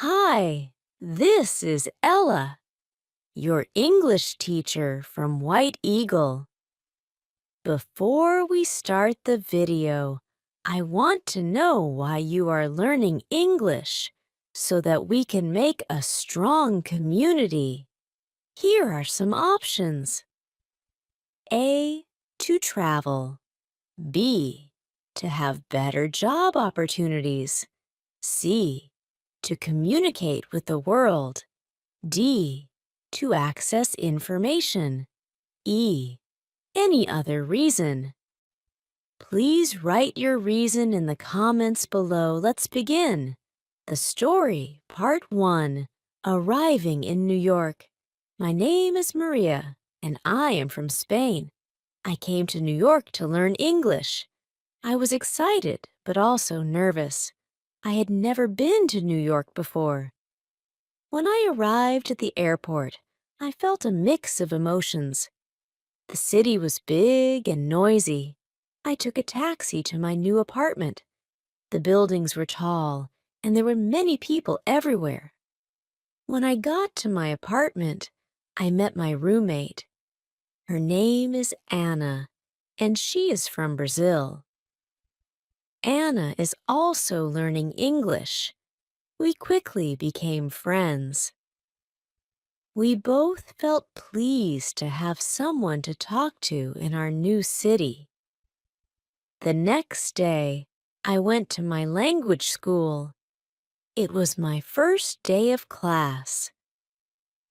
Hi, this is Ella, your English teacher from White Eagle. Before we start the video, I want to know why you are learning English so that we can make a strong community. Here are some options. A. To travel. B. To have better job opportunities. C. To communicate with the world. D. To access information. E. Any other reason. Please write your reason in the comments below. Let's begin. The story, Part 1, Arriving in New York. My name is Maria, and I am from Spain. I came to New York to learn English. I was excited, but also nervous. I had never been to New York before. When I arrived at the airport, I felt a mix of emotions. The city was big and noisy. I took a taxi to my new apartment. The buildings were tall, and there were many people everywhere. When I got to my apartment, I met my roommate. Her name is Anna, and she is from Brazil. Anna is also learning English. We quickly became friends. We both felt pleased to have someone to talk to in our new city. The next day, I went to my language school. It was my first day of class.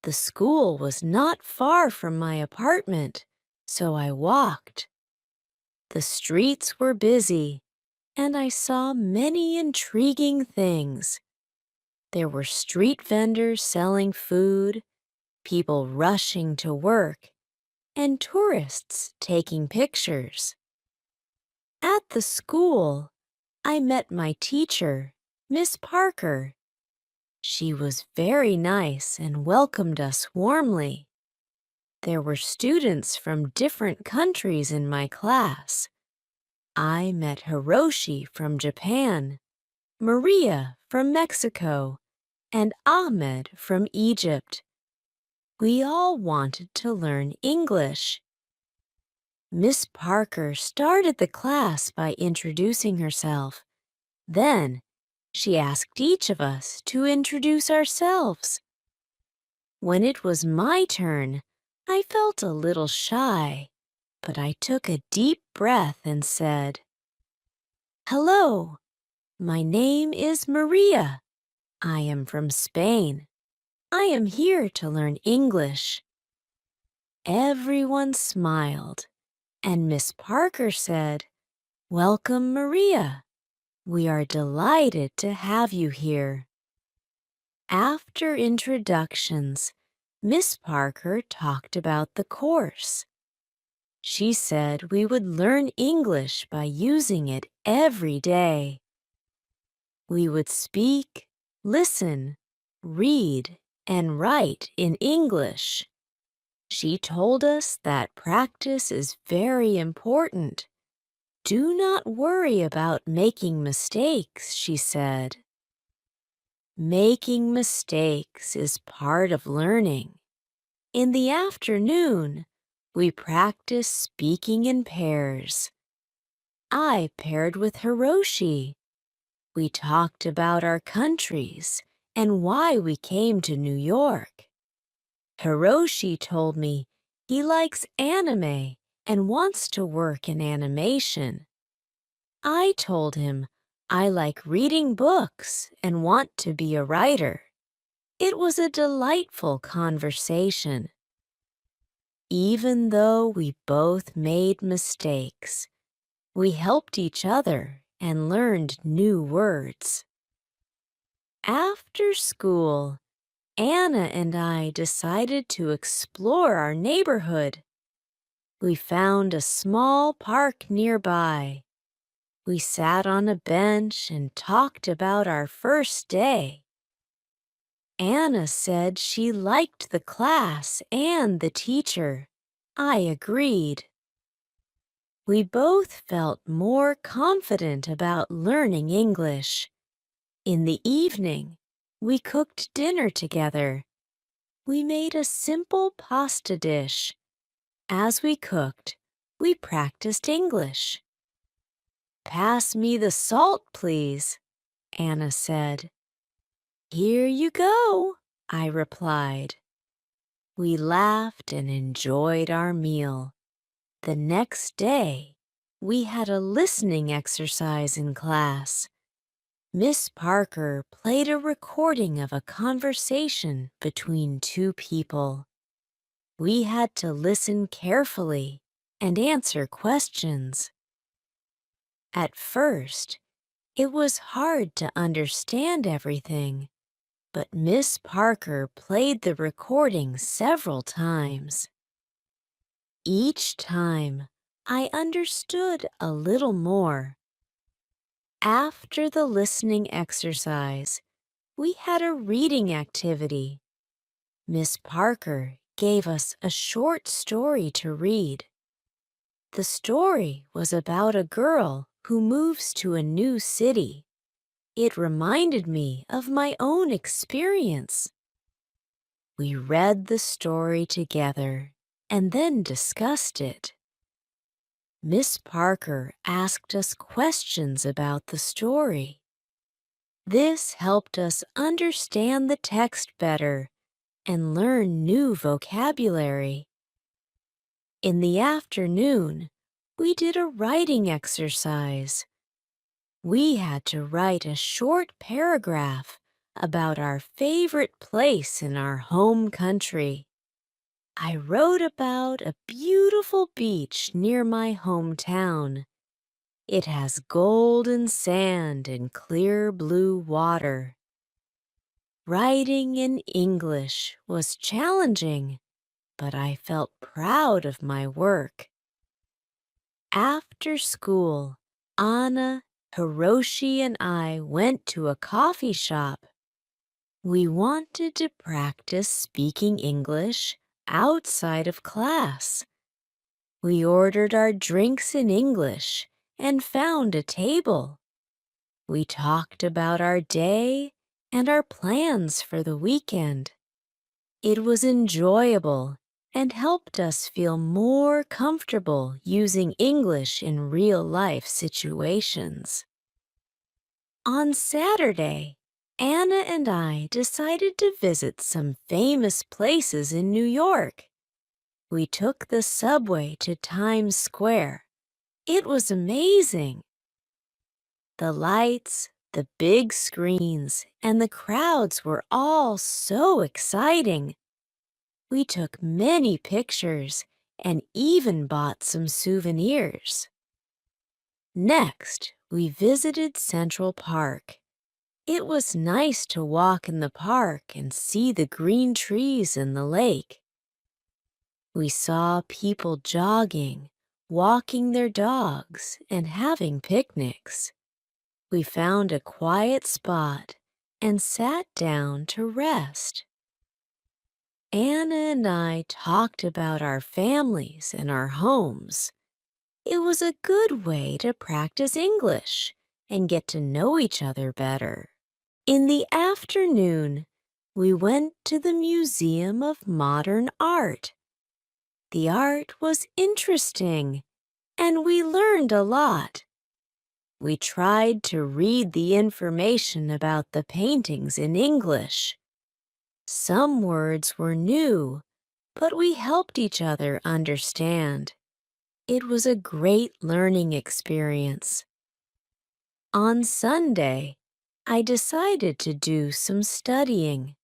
The school was not far from my apartment, so I walked. The streets were busy, and I saw many intriguing things. There were street vendors selling food, people rushing to work, and tourists taking pictures. At the school, I met my teacher, Miss Parker. She was very nice and welcomed us warmly. There were students from different countries in my class. I met Hiroshi from Japan, Maria from Mexico, and Ahmed from Egypt. We all wanted to learn English. Miss Parker started the class by introducing herself. Then, she asked each of us to introduce ourselves. When it was my turn, I felt a little shy, but I took a deep breath and said, "Hello, my name is Maria. I am from Spain. I am here to learn English." Everyone smiled, and Miss Parker said, "Welcome, Maria. We are delighted to have you here." After introductions, Miss Parker talked about the course. She said we would learn English by using it every day. We would speak, listen, read, and write in English. She told us that practice is very important. Do not worry about making mistakes, she said. Making mistakes is part of learning. In the afternoon, we practiced speaking in pairs. I paired with Hiroshi. We talked about our countries and why we came to New York. Hiroshi told me he likes anime and wants to work in animation. I told him I like reading books and want to be a writer. It was a delightful conversation. Even though we both made mistakes, we helped each other and learned new words. After school, Anna and I decided to explore our neighborhood. We found a small park nearby. We sat on a bench and talked about our first day. Anna said she liked the class and the teacher. I agreed. We both felt more confident about learning English. In the evening, We cooked dinner together. We made a simple pasta dish. As we cooked, we practiced English. "Pass me the salt, please," Anna said. "Here you go," I replied. We laughed and enjoyed our meal. The next day, we had a listening exercise in class. Miss Parker played a recording of a conversation between two people. We had to listen carefully and answer questions. At first, it was hard to understand everything, but Miss Parker played the recording several times. Each time, I understood a little more. After the listening exercise, we had a reading activity. Miss Parker gave us a short story to read. The story was about a girl who moves to a new city. It reminded me of my own experience. We read the story together and then discussed it. Miss Parker asked us questions about the story. This helped us understand the text better and learn new vocabulary. In the afternoon, we did a writing exercise. We had to write a short paragraph about our favorite place in our home country. I wrote about a beautiful beach near my hometown. It has golden sand and clear blue water. Writing in English was challenging, but I felt proud of my work. After school, Anna, Hiroshi, and I went to a coffee shop. We wanted to practice speaking English outside of class. We ordered our drinks in English and found a table. We talked about our day and our plans for the weekend. It was enjoyable and helped us feel more comfortable using English in real-life situations. On Saturday, Anna and I decided to visit some famous places in New York. We took the subway to Times Square. It was amazing. The lights, the big screens, and the crowds were all so exciting. We took many pictures and even bought some souvenirs. Next, we visited Central Park. It was nice to walk in the park and see the green trees and the lake. We saw people jogging, walking their dogs, and having picnics. We found a quiet spot and sat down to rest. Anna and I talked about our families and our homes. It was a good way to practice English and get to know each other better. In the afternoon, we went to the Museum of Modern Art. The art was interesting, and we learned a lot. We tried to read the information about the paintings in English. Some words were new, but we helped each other understand. It was a great learning experience. On Sunday, I decided to do some studying.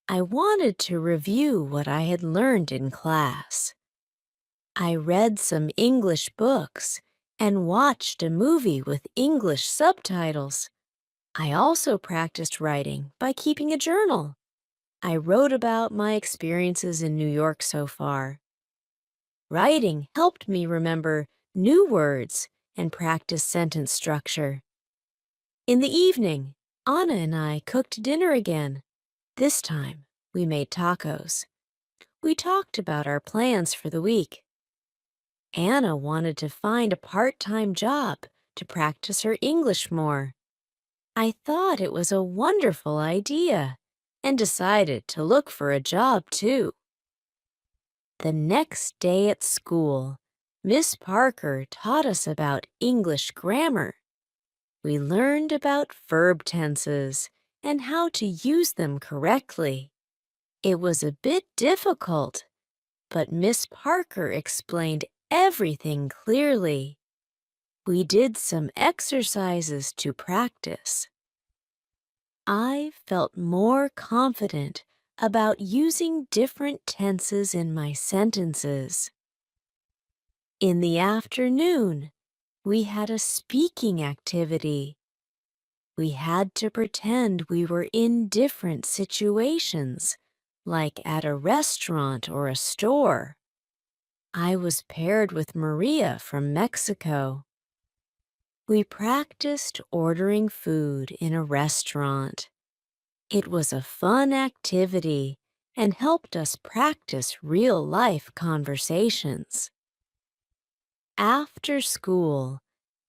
I wanted to review what I had learned in class. I read some English books and watched a movie with English subtitles. I also practiced writing by keeping a journal. I wrote about my experiences in New York so far. Writing helped me remember new words and practice sentence structure. In the evening, Anna and I cooked dinner again. This time, we made tacos. We talked about our plans for the week. Anna wanted to find a part-time job to practice her English more. I thought it was a wonderful idea and decided to look for a job too. The next day at school, Miss Parker taught us about English grammar. We learned about verb tenses and how to use them correctly. It was a bit difficult, but Miss Parker explained everything clearly. We did some exercises to practice. I felt more confident about using different tenses in my sentences. In the afternoon, we had a speaking activity. We had to pretend we were in different situations, like at a restaurant or a store. I was paired with Maria from Mexico. We practiced ordering food in a restaurant. It was a fun activity and helped us practice real-life conversations. After school,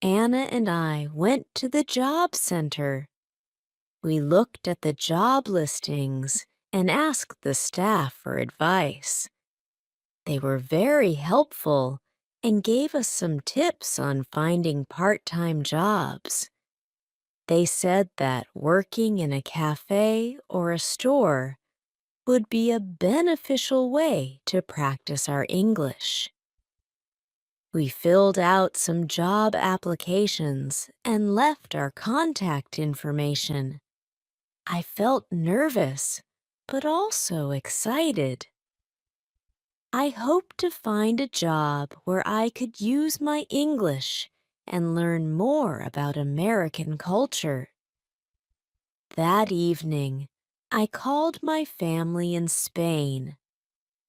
Anna and I went to the job center. We looked at the job listings and asked the staff for advice. They were very helpful and gave us some tips on finding part-time jobs. They said that working in a cafe or a store would be a beneficial way to practice our English. We filled out some job applications and left our contact information. I felt nervous, but also excited. I hoped to find a job where I could use my English and learn more about American culture. That evening, I called my family in Spain.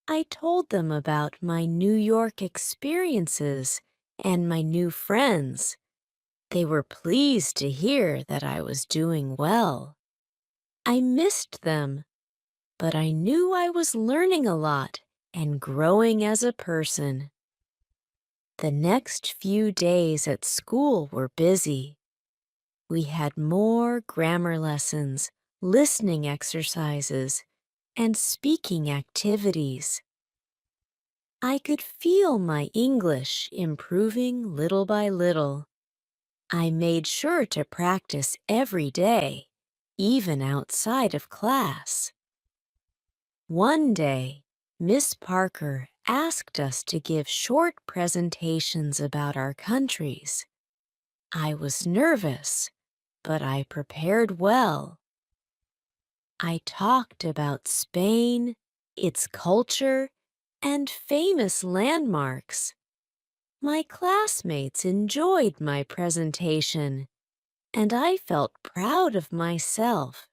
I told them about my New York experiences and my new friends. They were pleased to hear that I was doing well. I missed them, but I knew I was learning a lot and growing as a person. The next few days at school were busy. We had more grammar lessons, listening exercises, and speaking activities. I could feel my English improving little by little. I made sure to practice every day, even outside of class. One day, Miss Parker asked us to give short presentations about our countries. I was nervous, but I prepared well. I talked about Spain, its culture, and famous landmarks. My classmates enjoyed my presentation, and I felt proud of myself.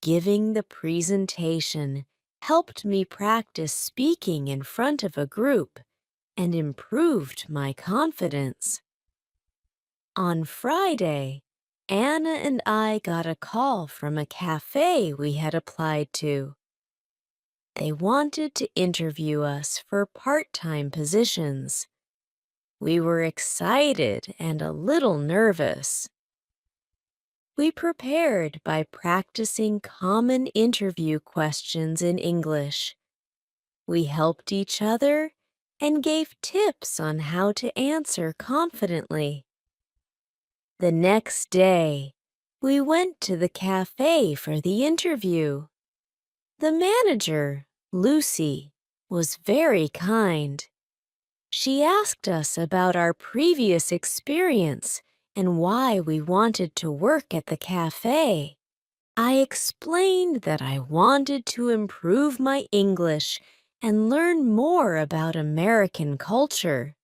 Giving the presentation helped me practice speaking in front of a group and improved my confidence. On Friday, Anna and I got a call from a cafe we had applied to. They wanted to interview us for part-time positions. We were excited and a little nervous. We prepared by practicing common interview questions in English. We helped each other and gave tips on how to answer confidently. The next day, we went to the cafe for the interview. The manager, Lucy, was very kind. She asked us about our previous experience and why we wanted to work at the cafe. I explained that I wanted to improve my English and learn more about American culture.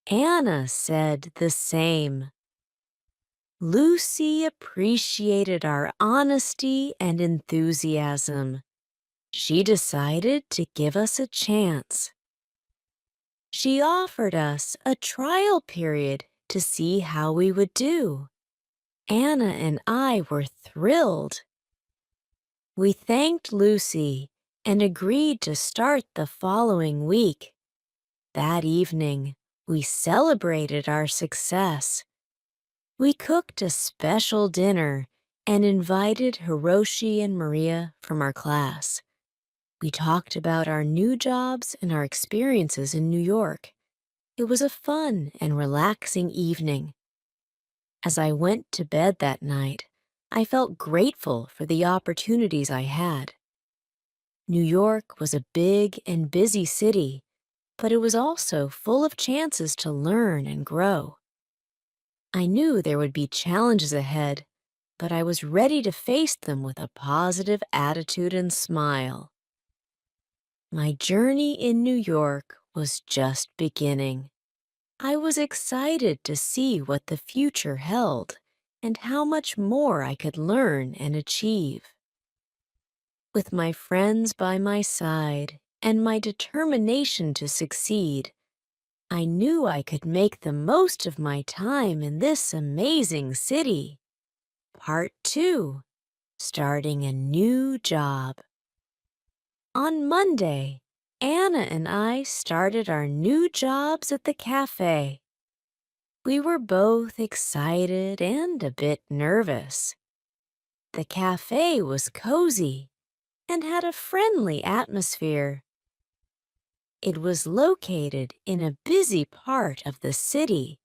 Anna said the same. Lucy appreciated our honesty and enthusiasm. She decided to give us a chance. She offered us a trial period to see how we would do. Anna and I were thrilled. We thanked Lucy and agreed to start the following week. That evening, we celebrated our success. We cooked a special dinner and invited Hiroshi and Maria from our class. We talked about our new jobs and our experiences in New York. It was a fun and relaxing evening. As I went to bed that night, I felt grateful for the opportunities I had. New York was a big and busy city, but it was also full of chances to learn and grow. I knew there would be challenges ahead, but I was ready to face them with a positive attitude and smile. My journey in New York was just beginning. I was excited to see what the future held and how much more I could learn and achieve. With my friends by my side and my determination to succeed, I knew I could make the most of my time in this amazing city. Part 2. Starting a new job. On Monday, Anna and I started our new jobs at the cafe. We were both excited and a bit nervous. The cafe was cozy and had a friendly atmosphere. It was located in a busy part of the city,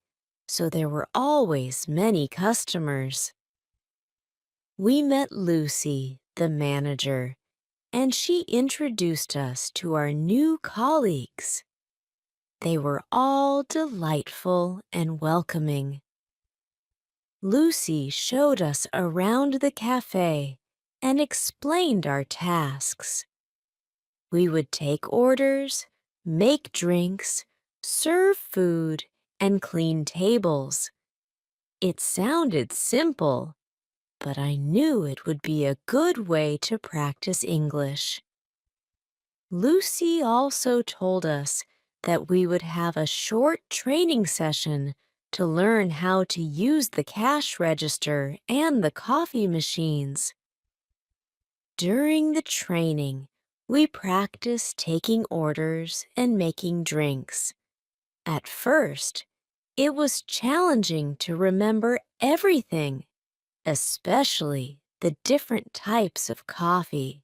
so there were always many customers. We met Lucy, the manager, and she introduced us to our new colleagues. They were all delightful and welcoming. Lucy showed us around the cafe and explained our tasks. We would take orders, make drinks, serve food, and clean tables. It sounded simple, but I knew it would be a good way to practice English. Lucy also told us that we would have a short training session to learn how to use the cash register and the coffee machines. During the training, we practiced taking orders and making drinks. At first, it was challenging to remember everything, especially the different types of coffee.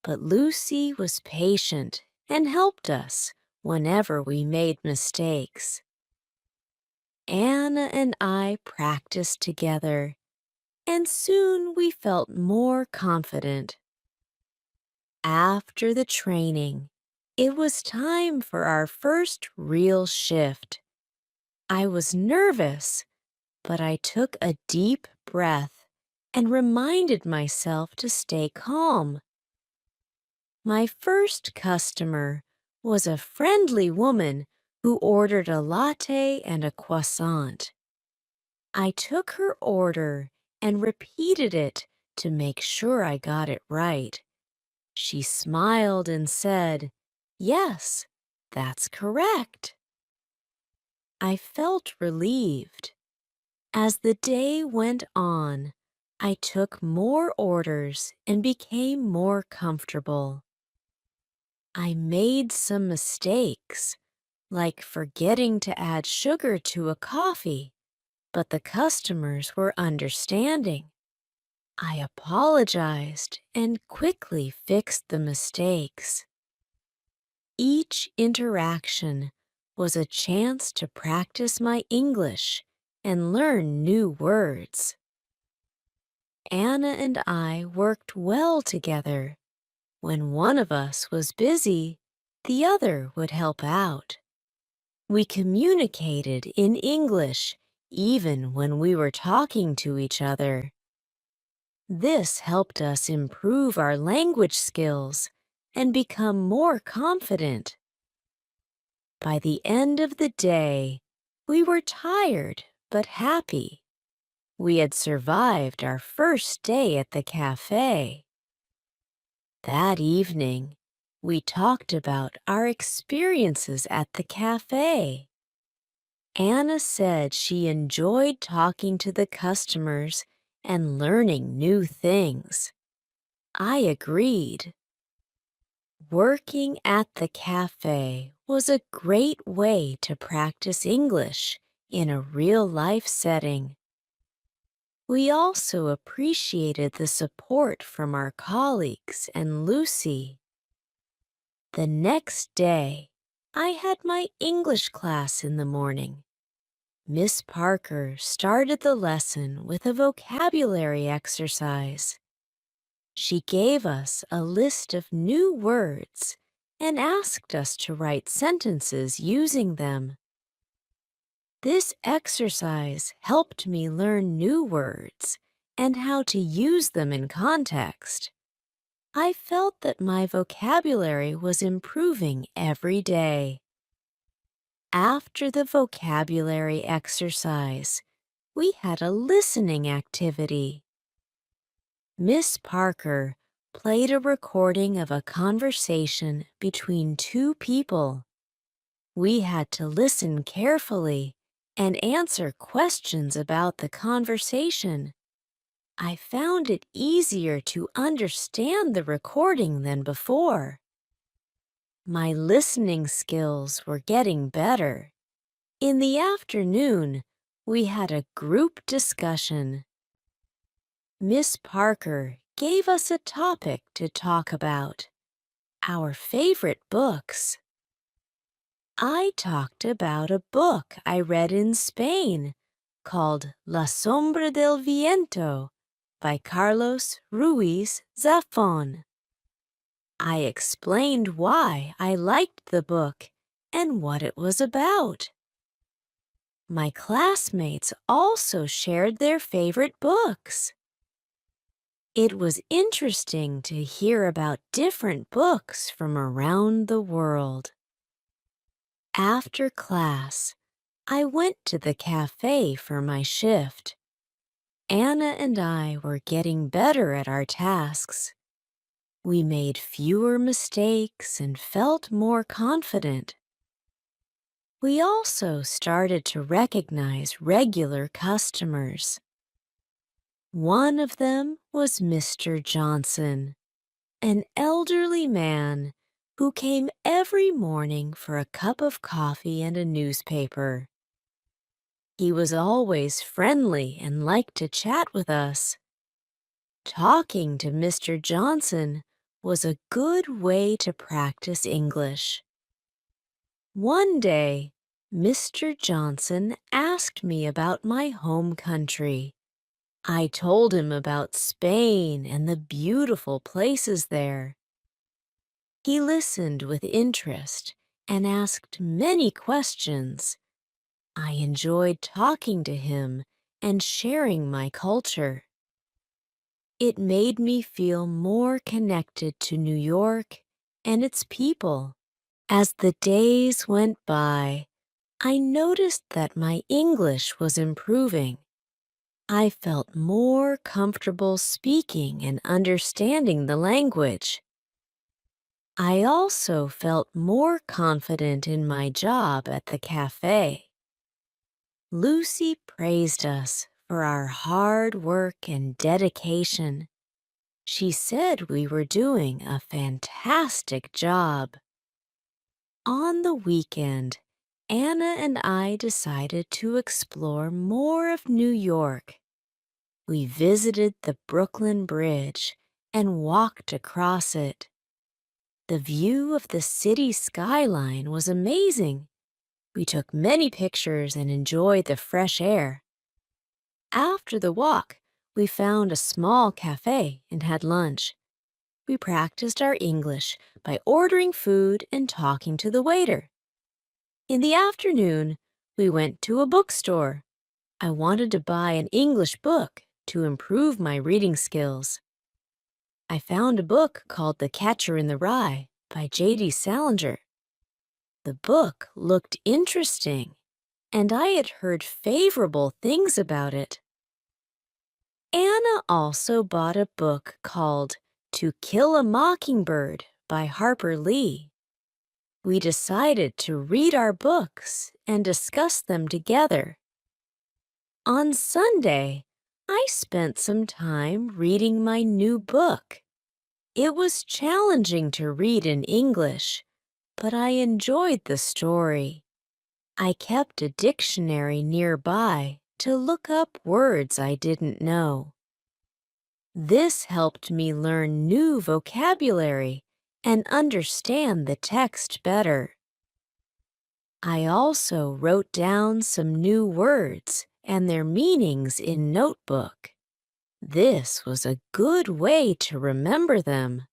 But Lucy was patient and helped us whenever we made mistakes. Anna and I practiced together, and soon we felt more confident. After the training, it was time for our first real shift. I was nervous, but I took a deep breath and reminded myself to stay calm. My first customer was a friendly woman who ordered a latte and a croissant. I took her order and repeated it to make sure I got it right. She smiled and said, "Yes, that's correct." I felt relieved. As the day went on, I took more orders and became more comfortable. I made some mistakes, like forgetting to add sugar to a coffee, but the customers were understanding. I apologized and quickly fixed the mistakes. Each interaction was a chance to practice my English and learn new words. Anna and I worked well together. When one of us was busy, the other would help out. We communicated in English even when we were talking to each other. This helped us improve our language skills and become more confident. By the end of the day, we were tired but happy. We had survived our first day at the cafe. That evening, we talked about our experiences at the cafe. Anna said she enjoyed talking to the customers and learning new things. I agreed. Working at the cafe was a great way to practice English in a real-life setting. We also appreciated the support from our colleagues and Lucy. The next day, I had my English class in the morning. Miss Parker started the lesson with a vocabulary exercise. She gave us a list of new words and asked us to write sentences using them. This exercise helped me learn new words and how to use them in context. I felt that my vocabulary was improving every day. After the vocabulary exercise, we had a listening activity. Miss Parker played a recording of a conversation between two people. We had to listen carefully and answer questions about the conversation. I found it easier to understand the recording than before. My listening skills were getting better. In the afternoon, we had a group discussion. Miss Parker gave us a topic to talk about: our favorite books. I talked about a book I read in Spain called La Sombra del Viento by Carlos Ruiz Zafón. I explained why I liked the book and what it was about. My classmates also shared their favorite books. It was interesting to hear about different books from around the world. After class, I went to the cafe for my shift. Anna and I were getting better at our tasks. We made fewer mistakes and felt more confident. We also started to recognize regular customers. One of them was Mr. Johnson, an elderly man who came every morning for a cup of coffee and a newspaper. He was always friendly and liked to chat with us. Talking to Mr. Johnson was a good way to practice English. One day, Mr. Johnson asked me about my home country. I told him about Spain and the beautiful places there. He listened with interest and asked many questions. I enjoyed talking to him and sharing my culture. It made me feel more connected to New York and its people. As the days went by, I noticed that my English was improving. I felt more comfortable speaking and understanding the language. I also felt more confident in my job at the cafe. Lucy praised us for our hard work and dedication. She said we were doing a fantastic job. On the weekend, Anna and I decided to explore more of New York. We visited the Brooklyn Bridge and walked across it. The view of the city skyline was amazing. We took many pictures and enjoyed the fresh air. After the walk, we found a small cafe and had lunch. We practiced our English by ordering food and talking to the waiter. In the afternoon, we went to a bookstore. I wanted to buy an English book to improve my reading skills. I found a book called The Catcher in the Rye by J.D. Salinger. The book looked interesting, and I had heard favorable things about it. Anna also bought a book called To Kill a Mockingbird by Harper Lee. We decided to read our books and discuss them together. On Sunday, I spent some time reading my new book. It was challenging to read in English, but I enjoyed the story. I kept a dictionary nearby to look up words I didn't know. This helped me learn new vocabulary and understand the text better. I also wrote down some new words and their meanings in notebook. This was a good way to remember them.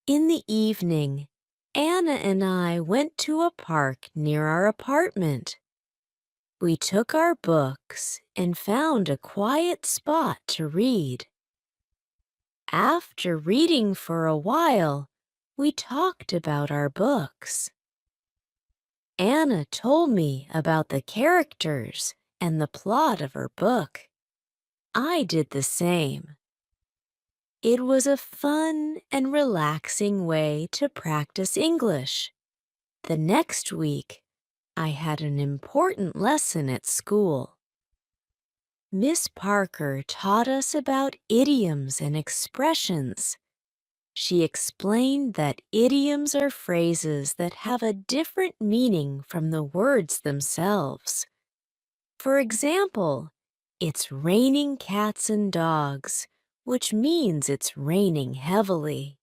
In the evening, Anna and I went to a park near our apartment. We took our books and found a quiet spot to read. After reading for a while, we talked about our books. Anna told me about the characters and the plot of her book. I did the same. It was a fun and relaxing way to practice English. The next week, I had an important lesson at school. Miss Parker taught us about idioms and expressions. She explained that idioms are phrases that have a different meaning from the words themselves. For example, it's raining cats and dogs, which means it's raining heavily.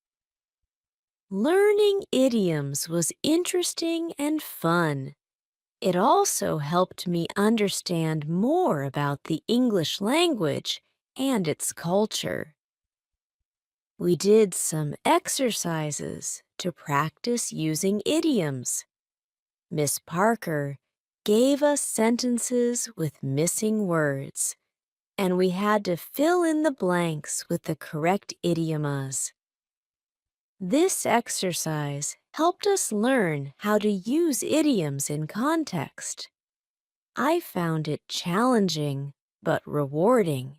Learning idioms was interesting and fun. It also helped me understand more about the English language and its culture. We did some exercises to practice using idioms. Miss Parker gave us sentences with missing words, and we had to fill in the blanks with the correct idiomas. This exercise helped us learn how to use idioms in context. I found it challenging but rewarding.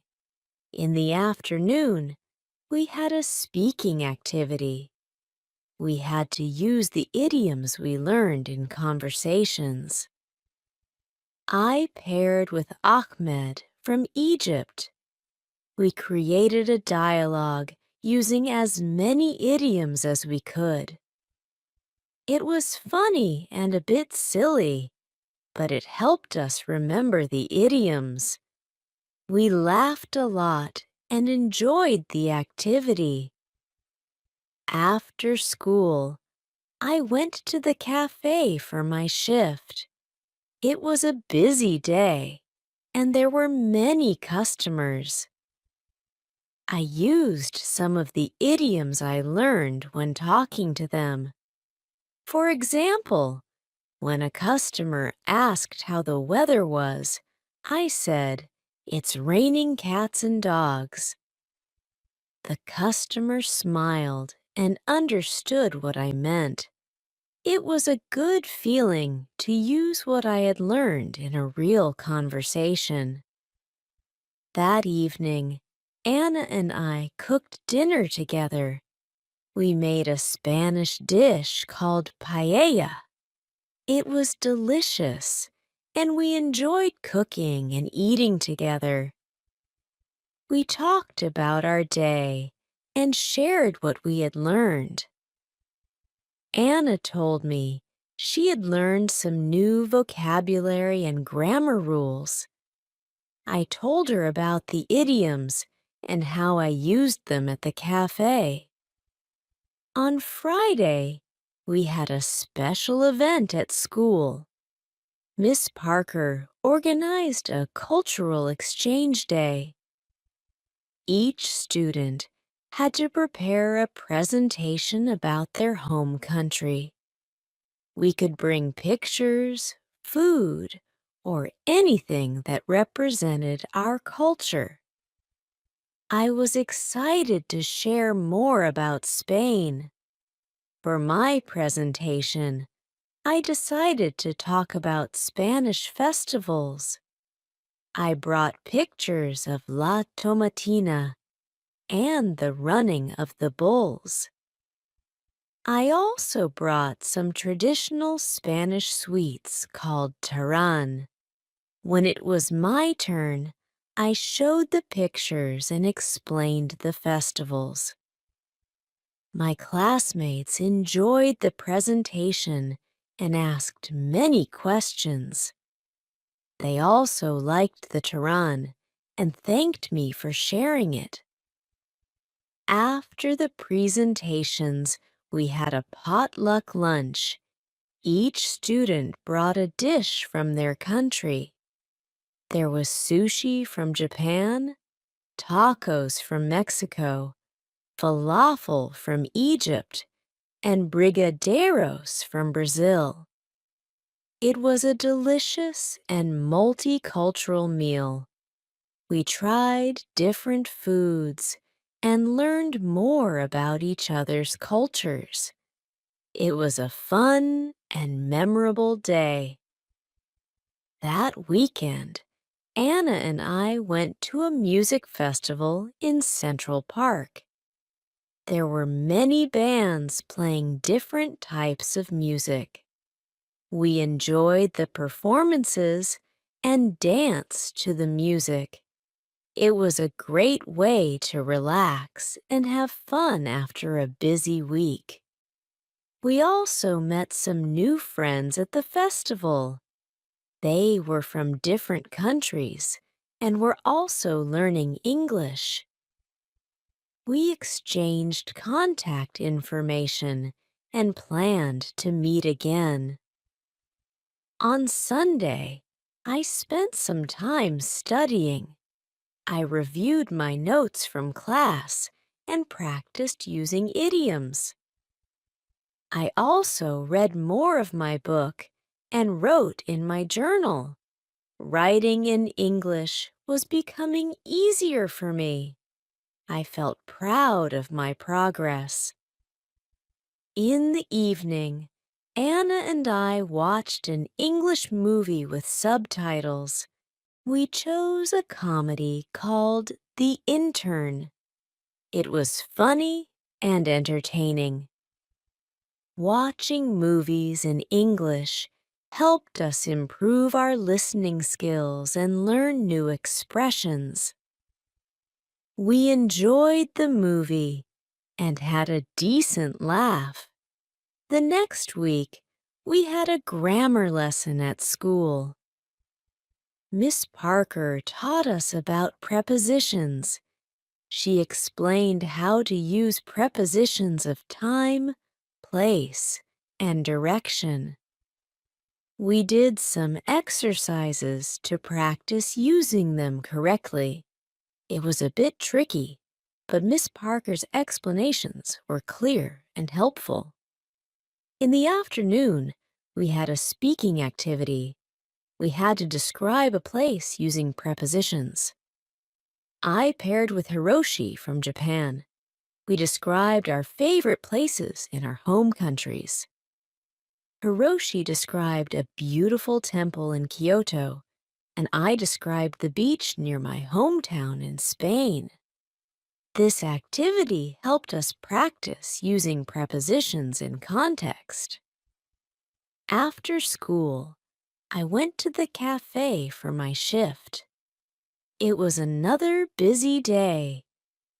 In the afternoon, we had a speaking activity. We had to use the idioms we learned in conversations. I paired with Ahmed from Egypt. We created a dialogue using as many idioms as we could. It was funny and a bit silly, but it helped us remember the idioms. We laughed a lot and enjoyed the activity. After school, I went to the cafe for my shift. It was a busy day, and there were many customers. I used some of the idioms I learned when talking to them. For example, when a customer asked how the weather was, I said, "It's raining cats and dogs." The customer smiled and understood what I meant. It was a good feeling to use what I had learned in a real conversation. That evening, Anna and I cooked dinner together. We made a Spanish dish called paella. It was delicious, and we enjoyed cooking and eating together. We talked about our day and shared what we had learned. Anna told me she had learned some new vocabulary and grammar rules. I told her about the idioms and how I used them at the cafe. On Friday, we had a special event at school. Miss Parker organized a cultural exchange day. Each student had to prepare a presentation about their home country. We could bring pictures, food, or anything that represented our culture. I was excited to share more about Spain. For my presentation, I decided to talk about Spanish festivals. I brought pictures of La Tomatina and the running of the bulls. I also brought some traditional Spanish sweets called taran. When it was my turn, I showed the pictures and explained the festivals. My classmates enjoyed the presentation and asked many questions. they also liked the Turan and thanked me for sharing it. After the presentations, we had a potluck lunch. Each student brought a dish from their country. There was sushi from Japan, tacos from Mexico, falafel from Egypt, and brigadeiros from Brazil. It was a delicious and multicultural meal. We tried different foods and learned more about each other's cultures. It was a fun and memorable day. That weekend, Anna and I went to a music festival in Central Park. There were many bands playing different types of music. We enjoyed the performances and danced to the music. It was a great way to relax and have fun after a busy week. We also met some new friends at the festival. They were from different countries and were also learning English. We exchanged contact information and planned to meet again. On Sunday, I spent some time studying. I reviewed my notes from class and practiced using idioms. I also read more of my book and wrote in my journal. Writing in English was becoming easier for me. I felt proud of my progress. In the evening, Anna and I watched an English movie with subtitles. We chose a comedy called The Intern. It was funny and entertaining. Watching movies in English helped us improve our listening skills and learn new expressions. We enjoyed the movie and had a decent laugh. The next week, we had a grammar lesson at school. Miss Parker taught us about prepositions. She explained how to use prepositions of time, place, and direction. We did some exercises to practice using them correctly. It was a bit tricky, but Miss Parker's explanations were clear and helpful. In the afternoon, we had a speaking activity. We had to describe a place using prepositions. I paired with Hiroshi from Japan. We described our favorite places in our home countries. Hiroshi described a beautiful temple in Kyoto, and I described the beach near my hometown in Spain. This activity helped us practice using prepositions in context. After school, I went to the cafe for my shift. It was another busy day,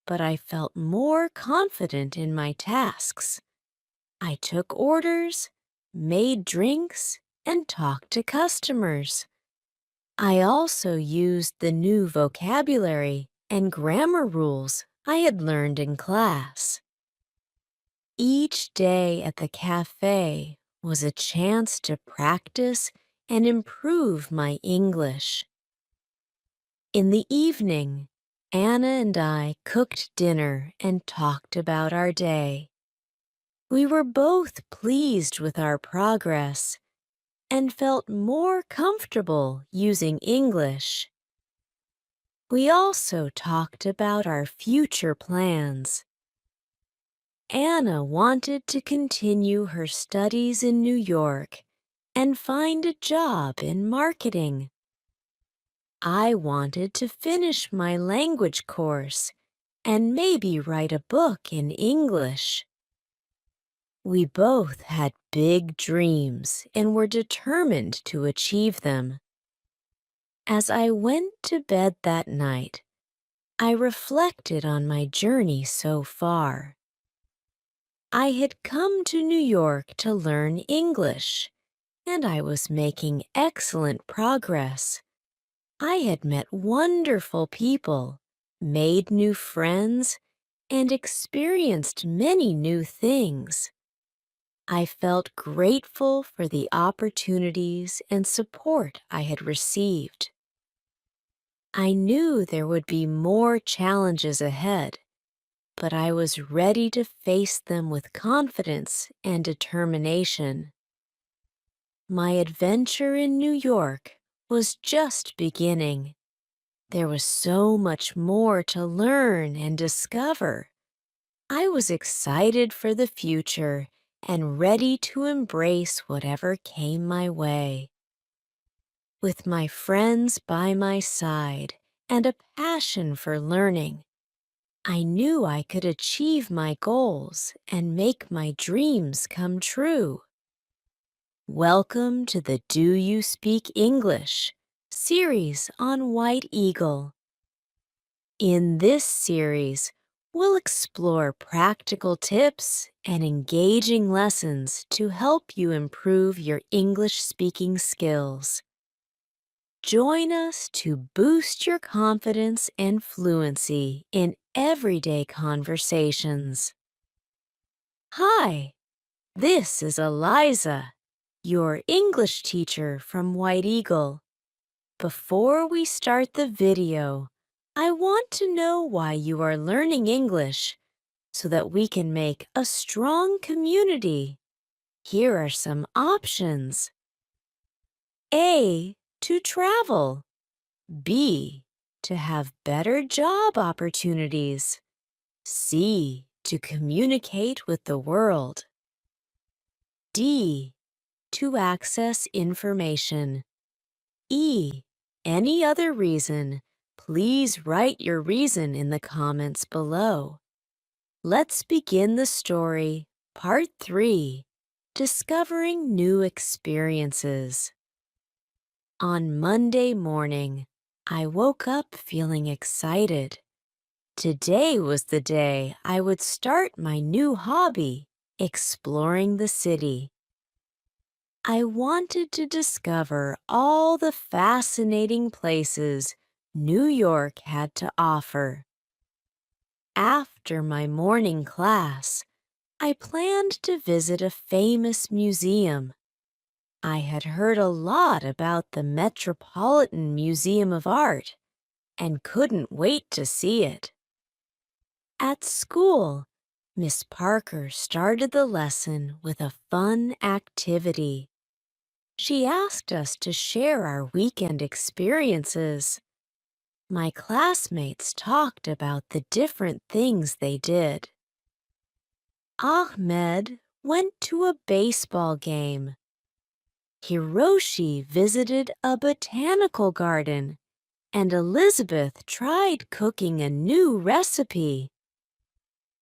but I felt more confident in my tasks. I took orders, made drinks, and talked to customers. I also used the new vocabulary and grammar rules I had learned in class. Each day at the cafe was a chance to practice and improve my English. In the evening, Anna and I cooked dinner and talked about our day. We were both pleased with our progress and felt more comfortable using English. We also talked about our future plans. Anna wanted to continue her studies in New York and find a job in marketing. I wanted to finish my language course and maybe write a book in English. We both had big dreams and were determined to achieve them. As I went to bed that night, I reflected on my journey so far. I had come to New York to learn English, and I was making excellent progress I had met wonderful people, made new friends, and experienced many new things. I felt grateful for the opportunities and support I had received. I knew there would be more challenges ahead, but I was ready to face them with confidence and determination. My adventure in New York was just beginning. There was so much more to learn and discover. I was excited for the future and ready to embrace whatever came my way. With my friends by my side and a passion for learning, I knew I could achieve my goals and make my dreams come true. Welcome to the Do You Speak English series on White Eagle. In this series, we'll explore practical tips and engaging lessons to help you improve your English speaking skills. Join us to boost your confidence and fluency in everyday conversations. Hi, this is Eliza, your English teacher from White Eagle. Before we start the video, I want to know why you are learning English so that we can make a strong community. Here are some options. A. To travel. B. To have better job opportunities. C. To communicate with the world. D. To access information. E. Any other reason, please write your reason in the comments below. Let's begin the story, Part 3, Discovering New Experiences. On Monday morning, I woke up feeling excited. Today was the day I would start my new hobby, exploring the city. I wanted to discover all the fascinating places New York had to offer. After my morning class, I planned to visit a famous museum. I had heard a lot about the Metropolitan Museum of Art and couldn't wait to see it. At school, Miss Parker started the lesson with a fun activity. She asked us to share our weekend experiences. My classmates talked about the different things they did. Ahmed went to a baseball game. Hiroshi visited a botanical garden, and Elizabeth tried cooking a new recipe.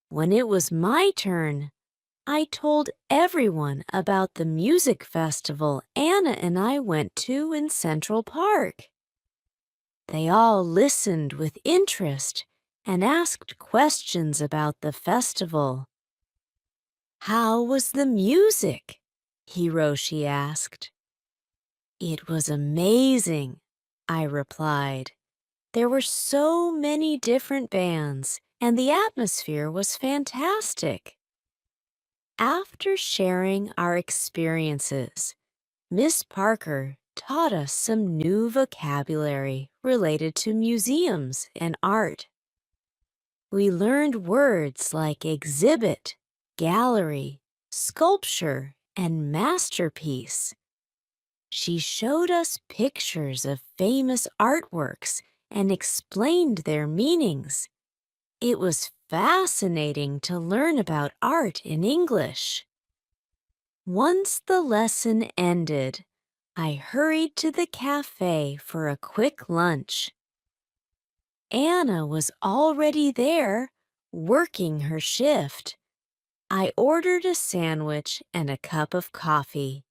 When it was my turn, I told everyone about the music festival Anna and I went to in Central Park. They all listened with interest and asked questions about the festival. "How was the music?" Hiroshi asked. "It was amazing," I replied. "There were so many different bands, and the atmosphere was fantastic." After sharing our experiences, Miss Parker taught us some new vocabulary related to museums and art. We learned words like exhibit, gallery, sculpture, and masterpiece. She showed us pictures of famous artworks and explained their meanings. It was fascinating to learn about art in English. Once the lesson ended, I hurried to the cafe for a quick lunch. Anna was already there, working her shift. I ordered a sandwich and a cup of coffee.